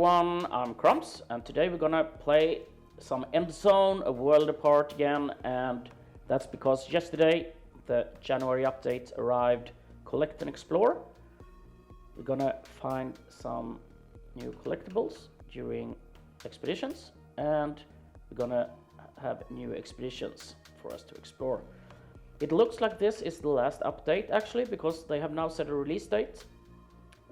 everyone, I'm Crumbs, and today we're gonna play some Endzone, a world apart again, and that's because yesterday the January update arrived. Collect and explore. We're gonna find some new collectibles during expeditions, and we're gonna have new expeditions for us to explore. It looks like this is the last update actually, because they have now set a release date.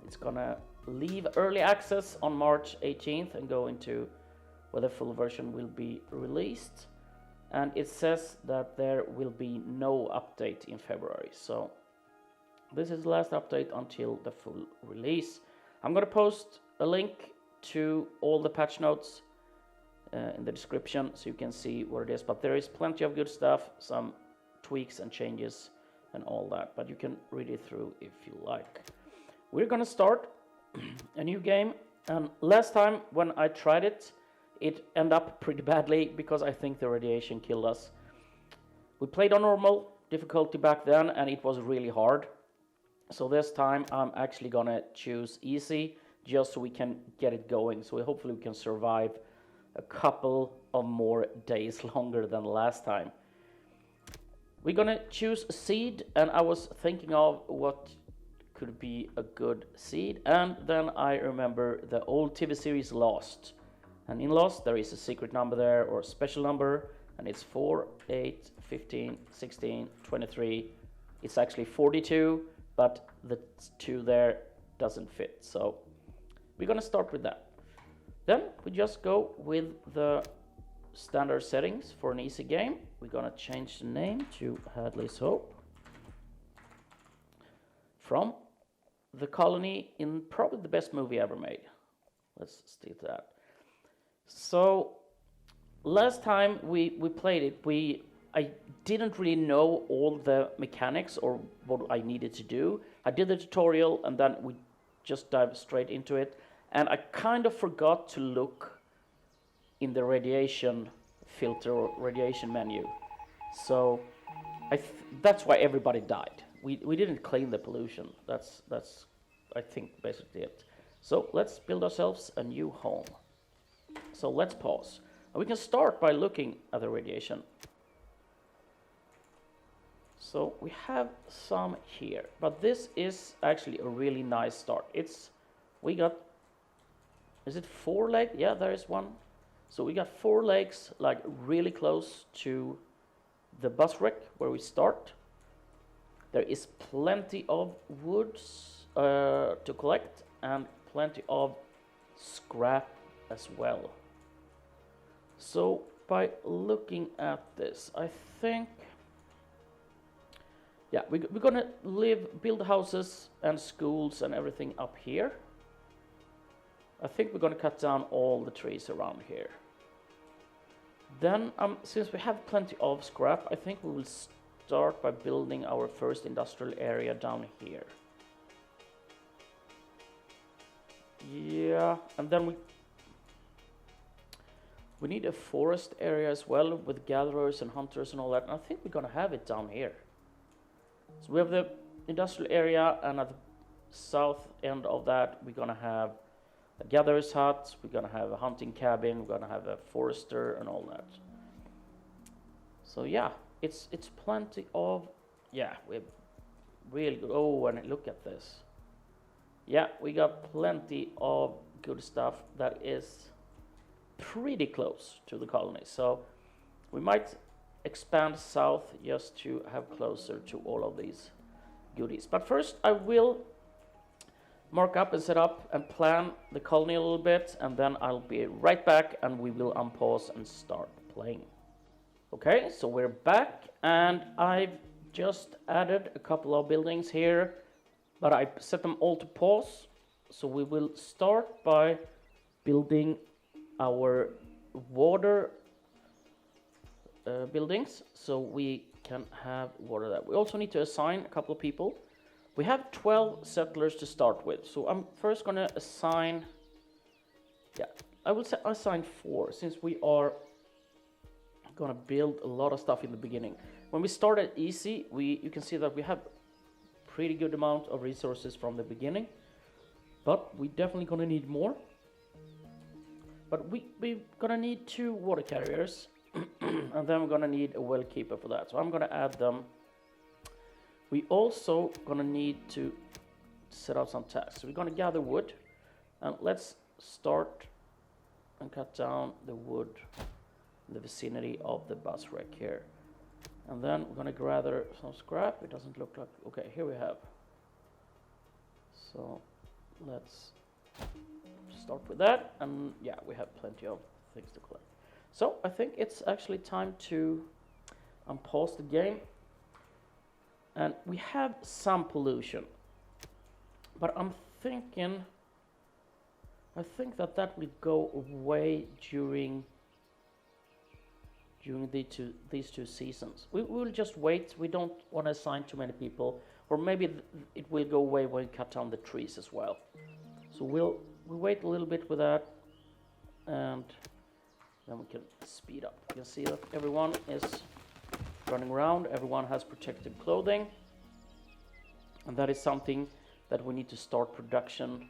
It's gonna leave early access on March 18th and go into where the full version will be released. And it says that there will be no update in February. So this is the last update until the full release. I'm gonna post a link to all the patch notes in the description so you can see what it is. But there is plenty of good stuff, some tweaks and changes and all that. But you can read it through if you like. We're gonna start a new game, and last time when I tried it, it ended up pretty badly because I think the radiation killed us. We played on normal difficulty back then and it was really hard. So this time I'm actually gonna choose easy just so we can get it going. So hopefully we can survive a couple of more days longer than last time. We're gonna choose a seed, and I was thinking of what could be a good seed, and then I remember the old TV series Lost, and in Lost there is a secret number there, or a special number, and it's 4, 8, 15, 16, 23. It's actually 42, but the 2 there doesn't fit, so we're gonna start with that. Then we just go with the standard settings for an easy game. We're gonna change the name to Hadley's Hope, from the colony in probably the best movie ever made. Let's stick to that. So last time we played it, I didn't really know all the mechanics or what I needed to do. I did the tutorial and then we just dived straight into it, and I kind of forgot to look in the radiation filter or radiation menu. So that's why everybody died. We didn't clean the pollution. That's I think basically it. So let's build ourselves a new home. So let's pause. And we can start by looking at the radiation. So we have some here, but this is actually a really nice start. Is it 4 legs? Yeah, there is one. So we got 4 legs, like really close to the bus wreck where we start. There is plenty of woods to collect and plenty of scrap as well. So by looking at this, I think, yeah, we're gonna build houses and schools and everything up here. I think we're gonna cut down all the trees around here. Then, since we have plenty of scrap, I think we will start by building our first industrial area down here. Yeah, and then we need a forest area as well with gatherers and hunters and all that, and I think we're gonna have it down here. So we have the industrial area, and at the south end of that we're gonna have a gatherer's hut, we're gonna have a hunting cabin, we're gonna have a forester and all that. So yeah, it's plenty of, yeah, we're really good. Oh, and look at this. Yeah, we got plenty of good stuff that is pretty close to the colony. So we might expand south just to have closer to all of these goodies. But first I will mark up and set up and plan the colony a little bit, and then I'll be right back and we will unpause and start playing. Okay, so we're back, and I've just added a couple of buildings here, but I set them all to pause. So we will start by building our water buildings so we can have water there. We also need to assign a couple of people. We have 12 settlers to start with, so I'm first going to assign, yeah, I will assign 4, since we are going to build a lot of stuff in the beginning. When we start at easy, you can see that we have pretty good amount of resources from the beginning, but we definitely going to need more. But we're gonna need 2 water carriers, and then we're gonna need a well keeper for that. So I'm gonna add them. We also gonna need to set out some tasks. So we're gonna gather wood, and let's start and cut down the wood in the vicinity of the bus wreck here. And then we're gonna gather some scrap. It doesn't look like, okay, here we have. So let's start with that, and yeah, we have plenty of things to collect. So I think it's actually time to unpause the game. And we have some pollution, but I think that will go away during these 2 seasons. We will just wait. We don't want to assign too many people, or maybe it will go away when we cut down the trees as well. So we'll wait a little bit with that, and then we can speed up. You can see that everyone is running around. Everyone has protective clothing, and that is something that we need to start production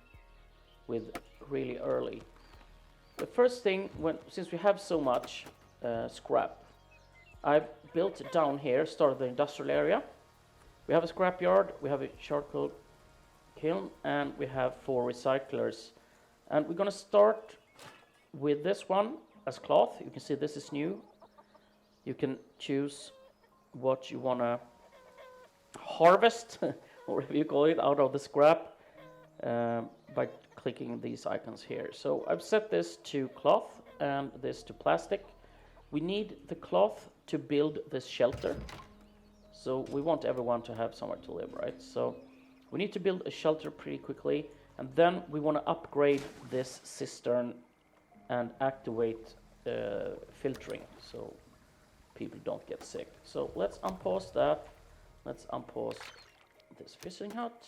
with really early. The first thing, since we have so much scrap, I've built down here, started the industrial area. We have a scrap yard, we have a charcoal kiln, and we have 4 recyclers. And we're gonna start with this one as cloth. You can see this is new. You can choose what you wanna harvest, or whatever you call it, out of the scrap by clicking these icons here. So I've set this to cloth and this to plastic. We need the cloth to build this shelter. So we want everyone to have somewhere to live, right? So we need to build a shelter pretty quickly, and then we want to upgrade this cistern and activate filtering so people don't get sick. So let's unpause that. Let's unpause this fishing hut.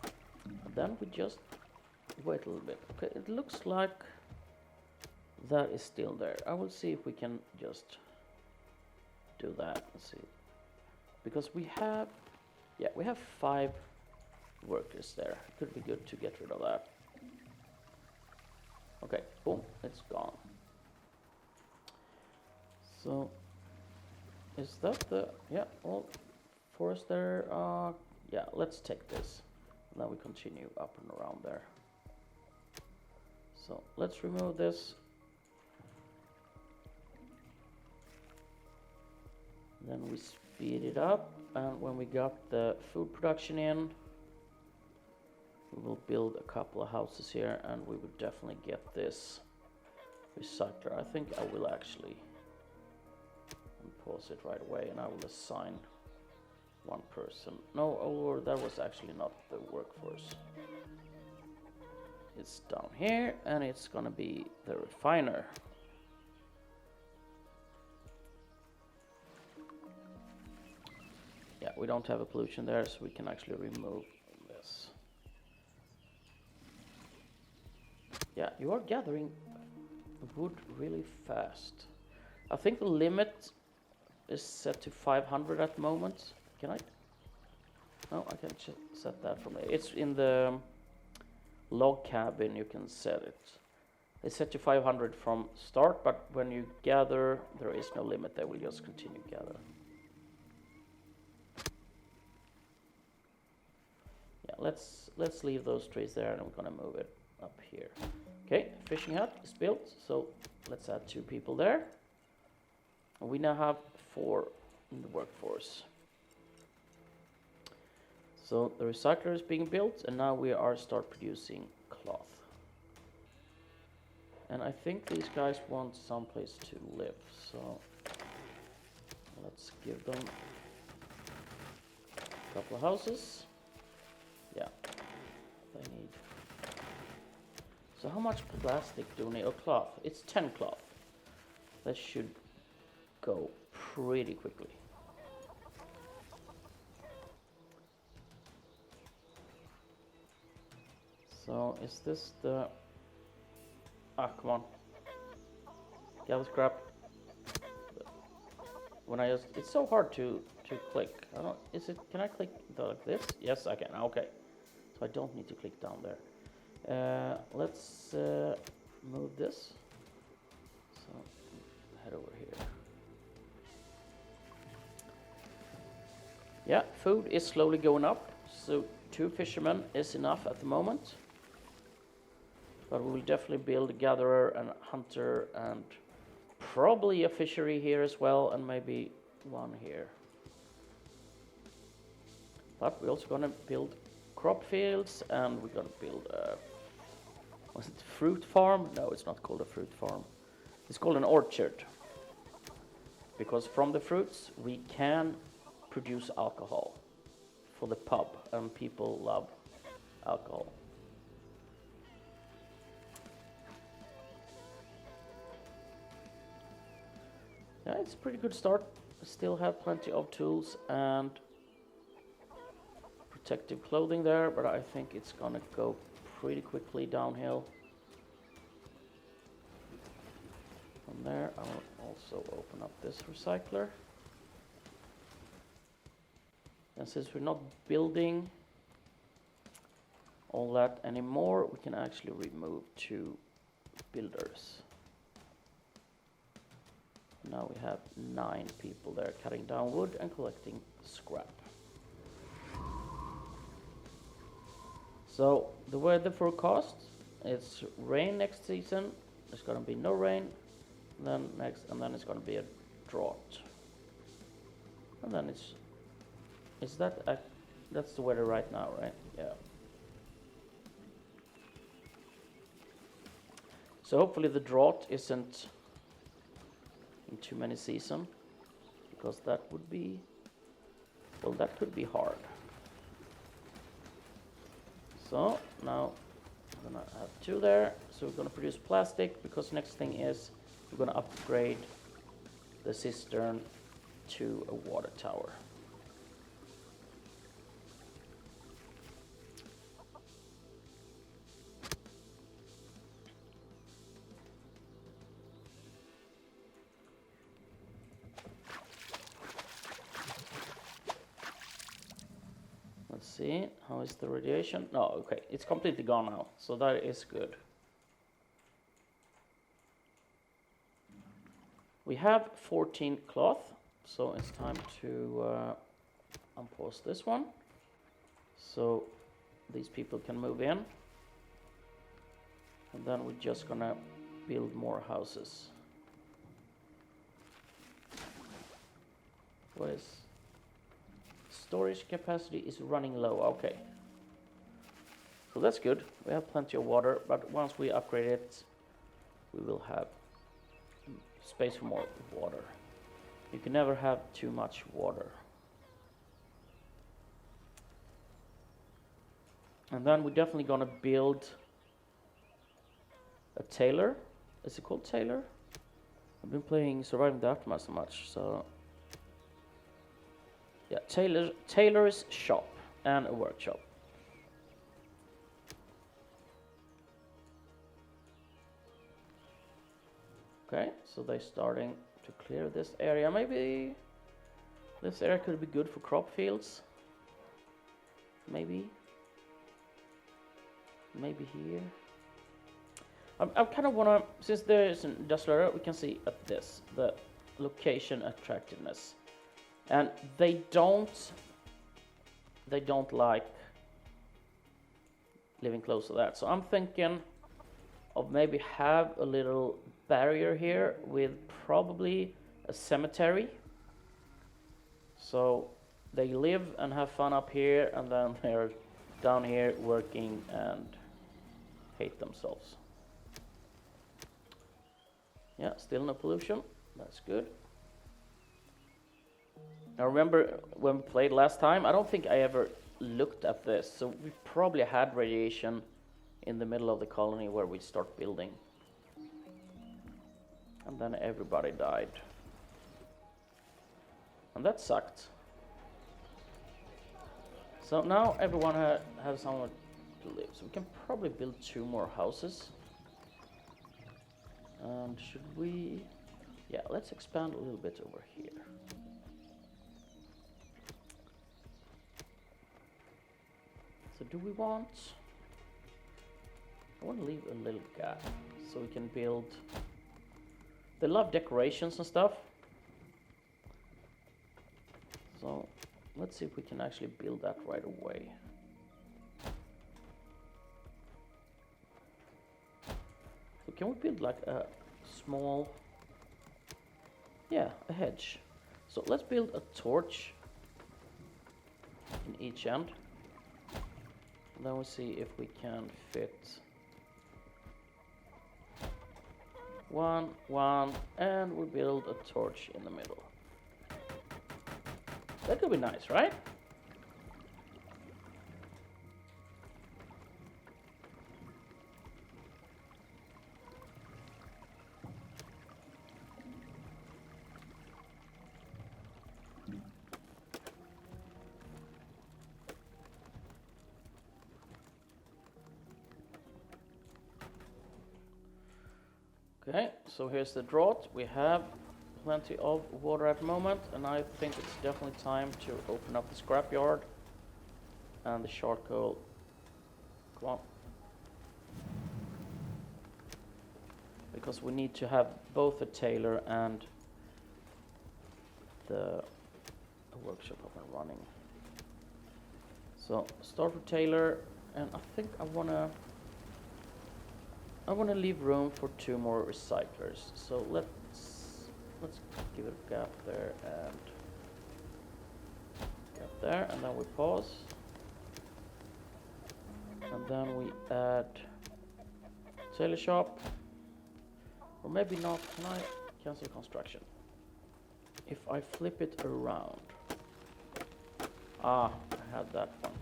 And then we just wait a little bit. Okay, it looks like that is still there. I will see if we can just do that. Let's see. Because we have 5 workers there. It could be good to get rid of that. Okay, boom, it's gone. So, is that the, yeah, all forest there? Yeah, let's take this. And then we continue up and around there. So, let's remove this. Then we speed it up, and when we got the food production in, we will build a couple of houses here, and we will definitely get this recycler. I think I will actually pause it right away, and I will assign 1 person. No, or that was actually not the workforce. It's down here, and it's gonna be the refiner. Yeah, we don't have a pollution there, so we can actually remove this. Yeah, you are gathering wood really fast. I think the limit is set to 500 at the moment. Can I? No, I can set that from there. It's in the log cabin, you can set it. It's set to 500 from start, but when you gather, there is no limit. They will just continue gather. Yeah, let's leave those trees there, and we're gonna move it up here. Okay, fishing hut is built, so let's add 2 people there. And we now have 4 in the workforce. So the recycler is being built, and now we are start producing cloth. And I think these guys want someplace to live, so let's give them a couple of houses. Yeah, they need. So how much plastic do we need? Or cloth? It's 10 cloth. That should go pretty quickly. So is this the... Ah, come on. Gather scrap. When I just... It's so hard to click. I don't... Is it... Can I click like this? Yes, I can. Okay. So I don't need to click down there. Let's move this. So head over here. Yeah, food is slowly going up. So 2 fishermen is enough at the moment. But we will definitely build a gatherer and a hunter and probably a fishery here as well, and maybe one here. But we're also going to build crop fields, and we're going to build a, was it fruit farm? No, it's not called a fruit farm. It's called an orchard. Because from the fruits we can produce alcohol for the pub, and people love alcohol. Yeah, it's a pretty good start. Still have plenty of tools and protective clothing there, but I think it's gonna go pretty quickly downhill. From there, I will also open up this recycler. And since we're not building all that anymore, we can actually remove 2 builders. Now we have 9 people there cutting down wood and collecting scrap. So the weather forecast, it's rain next season. There's gonna be no rain. Then next, and then it's gonna be a drought. And then that's the weather right now, right? Yeah. So hopefully the drought isn't in too many seasons, because that would be, well, that could be hard. So now I'm gonna have 2 there. So we're gonna produce plastic, because next thing is we're gonna upgrade the cistern to a water tower. Let's see, how is the radiation? No, okay, it's completely gone now, so that is good. We have 14 cloth, so it's time to unpause this one. So these people can move in. And then we're just gonna build more houses. What is... Storage capacity is running low, okay. So that's good, we have plenty of water, but once we upgrade it, we will have space for more water. You can never have too much water. And then we're definitely gonna build a tailor. Is it called tailor? I've been playing Surviving the Aftermath so much, so... Yeah, tailor's shop and a workshop. Okay, so they're starting to clear this area. Maybe this area could be good for crop fields. Maybe here. I kind of want to, since there is an industrial area, we can see at this, the location attractiveness. And they don't like living close to that. So I'm thinking of maybe have a little barrier here with probably a cemetery. So they live and have fun up here, and then they're down here working and hate themselves. Yeah, still no pollution. That's good. Now remember when we played last time, I don't think I ever looked at this. So we probably had radiation in the middle of the colony where we start building. And then everybody died. And that sucked. So now everyone has somewhere to live. So we can probably build 2 more houses. And should we... Yeah, let's expand a little bit over here. So do we want... I want to leave a little gap so we can build. They love decorations and stuff. So let's see if we can actually build that right away. So can we build like a small, yeah, a hedge. So let's build a torch in each end. And then we'll see if we can fit one, and we build a torch in the middle. That could be nice, right? Okay, so here's the drought. We have plenty of water at the moment, and I think it's definitely time to open up the scrapyard and the charcoal. Come on. Because we need to have both a tailor and the workshop up and running. So start with tailor, and I think I wanna leave room for 2 more recyclers. So let's give it a gap there and gap there, and then we pause. And then we add tailor shop. Or maybe not. Can I cancel construction? If I flip it around. Ah, I had that one.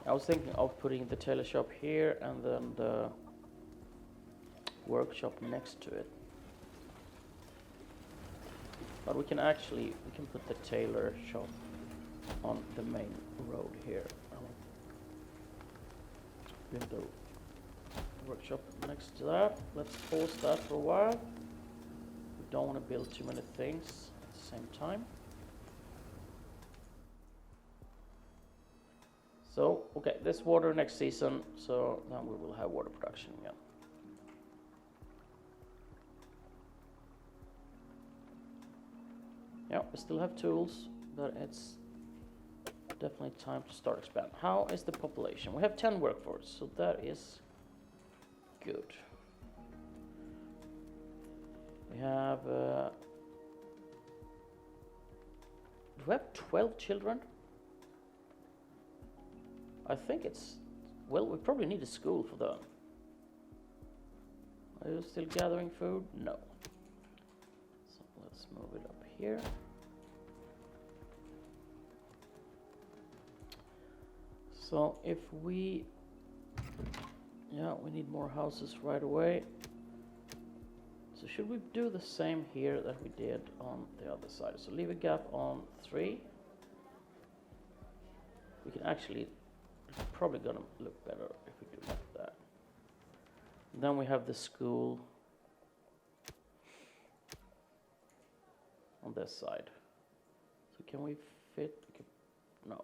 I was thinking of putting the tailor shop here and then the workshop next to it. But we can put the tailor shop on the main road here. Build the workshop next to that. Let's pause that for a while. We don't want to build too many things at the same time. So, okay, this water next season, so then we will have water production again. Yeah, we still have tools, but it's definitely time to start expanding. How is the population? We have 10 workforce, so that is good. We have, do we have 12 children? I think it's, well, we probably need a school for them. Are you still gathering food? No. So let's move it up here. So if we, yeah, we need more houses right away. So should we do the same here that we did on the other side? So leave a gap on 3. We can actually, it's probably gonna look better if we do like that. And then we have the school on this side. So can we fit, no.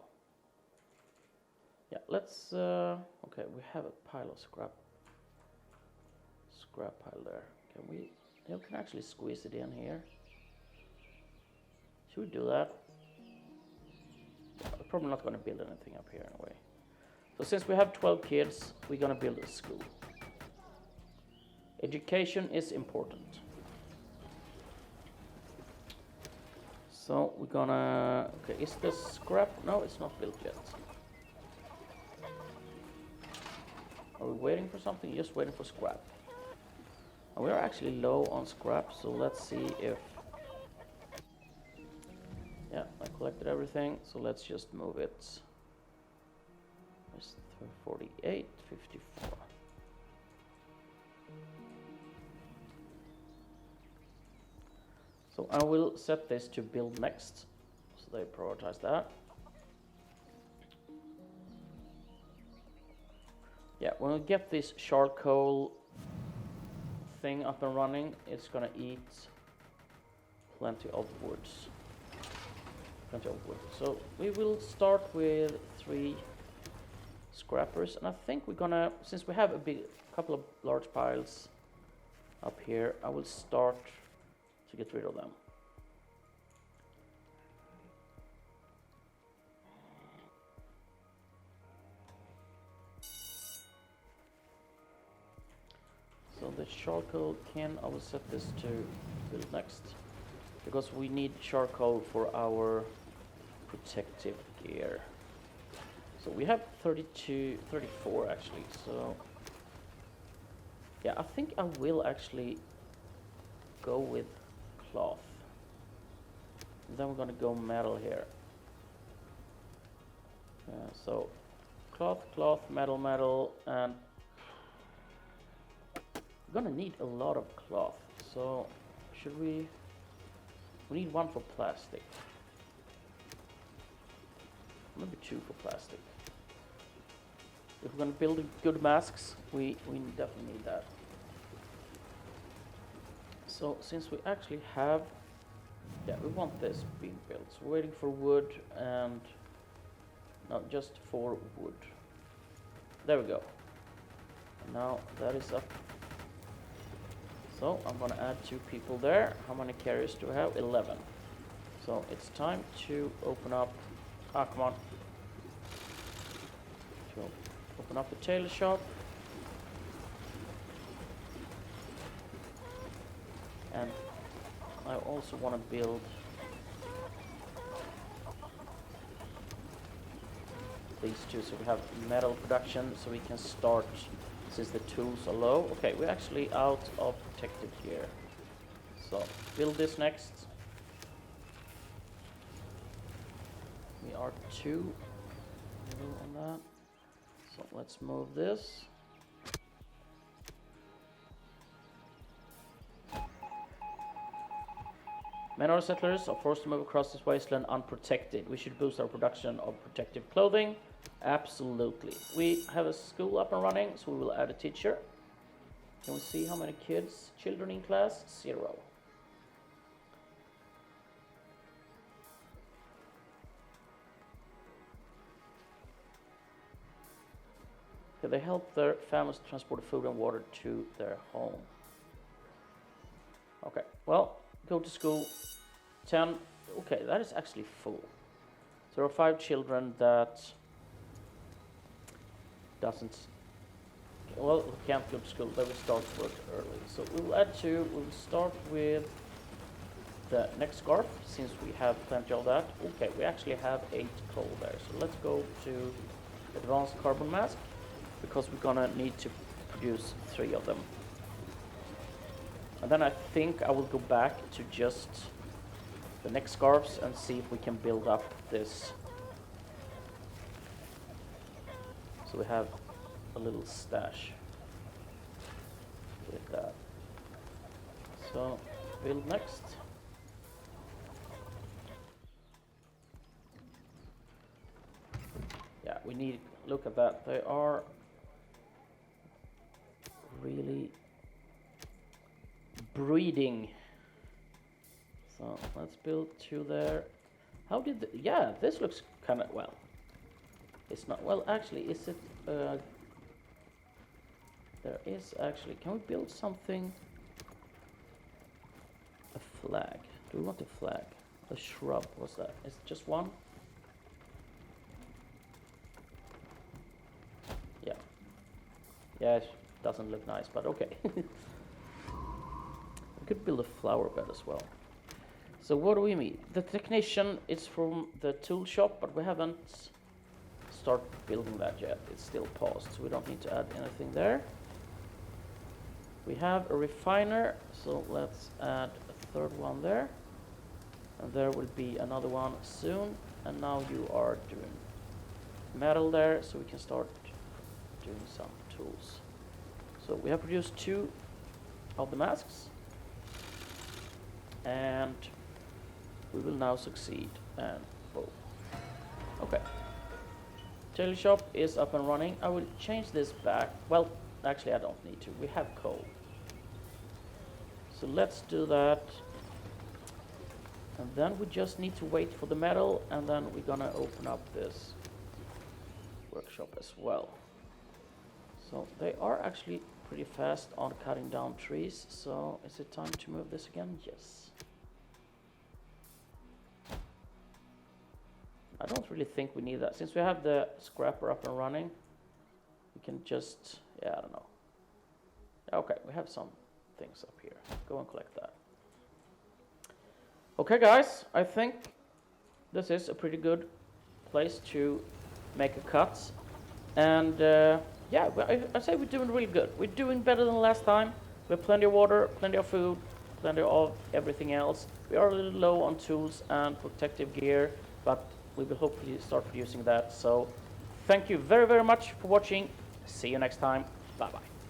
Yeah, let's, okay, we have a pile of scrap pile there. Can we, yeah, we can actually squeeze it in here. Should we do that? We're probably not going to build anything up here anyway. So since we have 12 kids, we're going to build a school. Education is important. So we're gonna, okay, is this scrap? No, it's not built yet. Are we waiting for something? Just waiting for scrap. And we are actually low on scrap, so let's see if, yeah, I collected everything, so let's just move it. It's 48, 54. So I will set this to build next, so they prioritize that. Yeah, when we get this charcoal thing up and running, it's gonna eat plenty of woods. So we will start with 3 scrappers, and I think we're gonna, since we have a couple of large piles up here, I will start to get rid of them. So the charcoal can, I will set this to build next, because we need charcoal for our protective gear. So we have 34 actually, so yeah, I think I will actually go with cloth. And then we're gonna go metal here. So cloth, metal, and we're gonna need a lot of cloth. So should we need one for plastic. Maybe two for plastic. If we're gonna build good masks, we definitely need that. So since we actually have, yeah, we want this being built. So we're waiting for wood, and not just for wood. There we go. And now that is up. So I'm gonna add 2 people there. How many carriers do we have? 11. So it's time to open up. Ah, come on. So open up the tailor shop. And I also want to build these 2, so we have metal production, so we can start, since the tools are low. Okay, we're actually out of protective gear. So build this next. We are 2 on that. So let's move this. Minority settlers are forced to move across this wasteland unprotected. We should boost our production of protective clothing. Absolutely. We have a school up and running, so we will add a teacher. Can we see how many children in class? 0. Okay, they help their families transport food and water to their home. Okay, well, go to school. 10. Okay, that is actually full. So there are 5 children that can't go to school. They will start work early. So we will add 2. We will start with the next scarf, since we have plenty of that. Okay, we actually have 8 coal there. So let's go to advanced carbon mask, because we're gonna need to produce 3 of them. And then I think I will go back to just the next scarves and see if we can build up this. So we have a little stash with that. So build next. Yeah, we need, look at that. They are really breeding. So let's build 2 there. How did yeah, this looks kind of, well, it's not, well, actually, is it, there is actually, can we build something? A flag. Do we want a flag? A shrub, what's that? Is it just 1? Yeah. Yeah, it doesn't look nice, but okay. We could build a flower bed as well. So what do we need? The technician is from the tool shop, but we haven't started building that yet. It's still paused, so we don't need to add anything there. We have a refiner, so let's add a 3rd one there. And there will be another one soon. And now you are doing metal there, so we can start doing some tools. So we have produced 2 of the masks. And we will now succeed, and boom. Okay. Tailor shop is up and running. I will change this back. Well, actually I don't need to. We have coal. So let's do that. And then we just need to wait for the metal, and then we're gonna open up this. workshop as well. So they are actually pretty fast on cutting down trees. So is it time to move this again? Yes. I don't really think we need that. Since we have the scrapper up and running, we can just, yeah, I don't know. Okay, we have some things up here. Go and collect that. Okay, guys, I think this is a pretty good place to make a cut. And yeah, I say we're doing really good. We're doing better than last time. We have plenty of water, plenty of food, plenty of everything else. We are a little low on tools and protective gear, but we will hopefully start producing that. So thank you very, very much for watching. See you next time. Bye-bye.